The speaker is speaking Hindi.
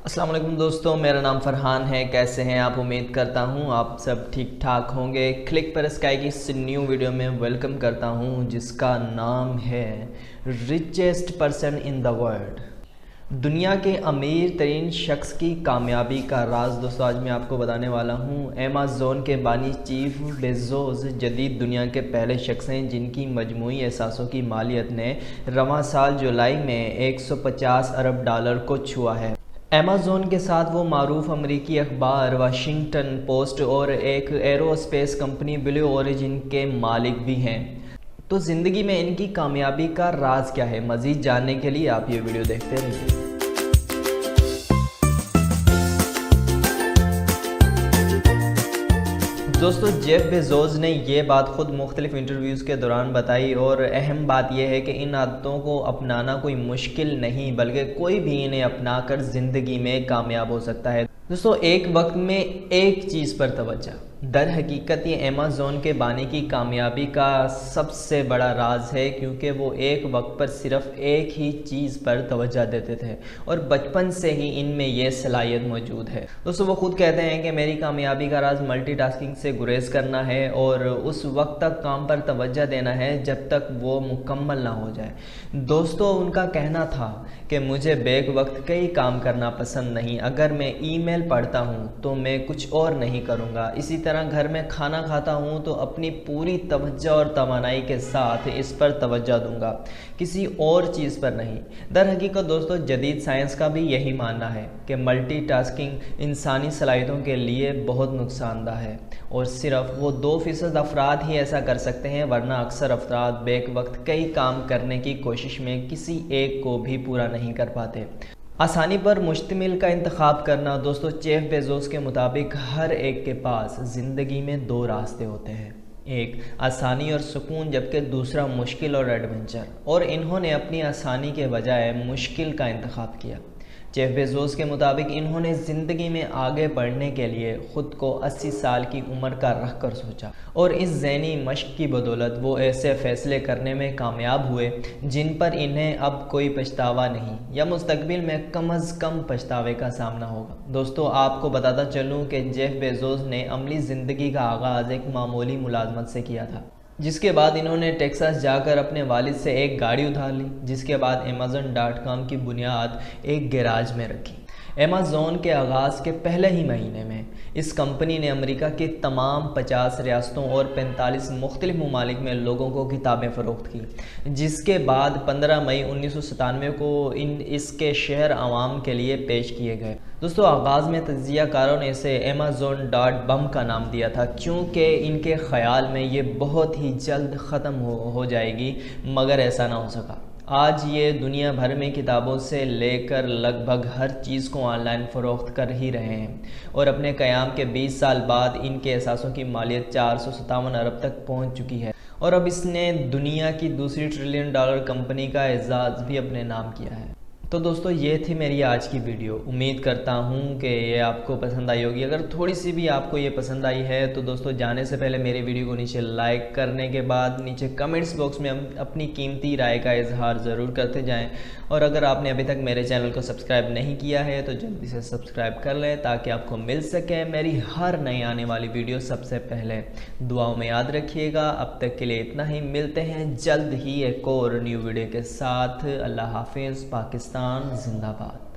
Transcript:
अस्सलाम वालेकुम दोस्तों, मेरा नाम फ़रहान है। कैसे हैं आप? उम्मीद करता हूँ आप सब ठीक ठाक होंगे। क्लिक पर स्काई की इस न्यू वीडियो में वेलकम करता हूँ जिसका नाम है richest person in the world. दुनिया के अमीर तरीन शख्स की कामयाबी का राज दोस्तों आज मैं आपको बताने वाला हूँ। अमेज़न के बानी चीफ बेजोस जदीद दुनिया के पहले शख्स हैं जिनकी मजमूई एहसासों की मालियत ने रवां साल जुलाई में 150 अरब डॉलर को छुआ है। अमेज़न के साथ वो मारूफ अमरीकी अखबार वाशिंगटन पोस्ट और एक एरोस्पेस कंपनी ब्लू ओरिजिन के मालिक भी हैं। तो ज़िंदगी में इनकी कामयाबी का राज क्या है, मज़ीद जानने के लिए आप ये वीडियो देखते रहिए। दोस्तों जेफ बेजोस ने ये बात ख़ुद मुख्तलिफ इंटरव्यूज़ के दौरान बताई और अहम बात यह है कि इन आदतों को अपनाना कोई मुश्किल नहीं बल्कि कोई भी इन्हें अपना कर ज़िंदगी में कामयाब हो सकता है। दोस्तों एक वक्त में एक चीज़ पर तवज्जो, दर हकीकत ये अमेज़न के बानी की कामयाबी का सबसे बड़ा राज है क्योंकि वो एक वक्त पर सिर्फ एक ही चीज़ पर तवज्जो देते थे और बचपन से ही इनमें ये सलाहियत मौजूद है। दोस्तों वो खुद कहते हैं कि मेरी कामयाबी का राज मल्टीटास्किंग से गुरेज करना है और उस वक्त तक काम पर तवज्जो देना है जब तक वो मुकम्मल ना हो जाए। दोस्तों उनका कहना था कि मुझे बेक वक्त कई काम करना पसंद नहीं, अगर मैं ईमेल पढ़ता हूँ तो मैं कुछ और नहीं करूँगा, इसी तरह घर में खाना खाता हूँ तो अपनी पूरी तवज्जो और तवानाई के साथ इस पर तवज्जो दूंगा, किसी और चीज़ पर नहीं। दर हकीकत दोस्तों जदीद साइंस का भी यही मानना है कि मल्टीटास्किंग इंसानी सलाहियतों के लिए बहुत नुकसानदा है और सिर्फ वो 2% अफराद ही ऐसा कर सकते हैं, वरना अक्सर अफराद बेक वक्त कई काम करने की कोशिश में किसी एक को भी पूरा नहीं कर पाते। आसानी पर मुश्तमिल का इंतखाब करना दोस्तों जेफ बेजोस के मुताबिक हर एक के पास ज़िंदगी में दो रास्ते होते हैं, एक आसानी और सुकून जबकि दूसरा मुश्किल और एडवेंचर, और इन्होंने अपनी आसानी के बजाय मुश्किल का इंतखाब किया। जेफ बेजोस के मुताबिक इन्होंने ज़िंदगी में आगे बढ़ने के लिए ख़ुद को 80 साल की उम्र का रख कर सोचा और इस ज़हनी मश्क की बदौलत वो ऐसे फ़ैसले करने में कामयाब हुए जिन पर इन्हें अब कोई पछतावा नहीं या मुस्तकबिल में कम अज़ कम पछतावे का सामना होगा। दोस्तों आपको बताता चलूँ कि जेफ बेजोस ने अमली ज़िंदगी का आगाज़ एक मामूली मुलाजमत से किया था, जिसके बाद इन्होंने टेक्सास जाकर अपने वालिद से एक गाड़ी उधार ली, जिसके बाद Amazon.com की बुनियाद एक गैराज में रखी। अमेज़न के आगाज़ के पहले ही महीने में इस कंपनी ने अमेरिका की तमाम 50 रियासतों और 45 मुख्तलिफ ममालिक में लोगों को किताबें फ़रोख्त की, जिसके बाद 15 मई 1997 को इसके शेयर आवाम के लिए पेश किए गए। दोस्तों आगाज़ में तज्ज़ियाकारों ने इसे Amazon.bum का नाम दिया था क्योंकि इनके ख़याल में ये बहुत ही जल्द ख़त्म हो जाएगी, मगर ऐसा ना हो सका। आज ये दुनिया भर में किताबों से लेकर लगभग हर चीज़ को ऑनलाइन फ़रोख्त कर ही रहे हैं और अपने क़याम के 20 साल बाद इनके एहसासों की मालियत 457 अरब तक पहुंच चुकी है और अब इसने दुनिया की दूसरी $1 ट्रिलियन कंपनी का एजाज़ भी अपने नाम किया है। तो दोस्तों ये थी मेरी आज की वीडियो। उम्मीद करता हूँ कि ये आपको पसंद आई होगी। अगर थोड़ी सी भी आपको ये पसंद आई है तो दोस्तों जाने से पहले मेरी वीडियो को नीचे लाइक करने के बाद नीचे कमेंट्स बॉक्स में अपनी कीमती राय का इजहार ज़रूर करते जाएं और अगर आपने अभी तक मेरे चैनल को सब्सक्राइब नहीं किया है तो जल्दी से सब्सक्राइब कर लें ताकि आपको मिल सके मेरी हर नई आने वाली वीडियो सबसे पहले। दुआओं में याद रखिएगा। अब तक के लिए इतना ही, मिलते हैं जल्द ही एक और न्यू वीडियो के साथ। अल्लाह हाफिज़। पाकिस्तान जिंदाबाद।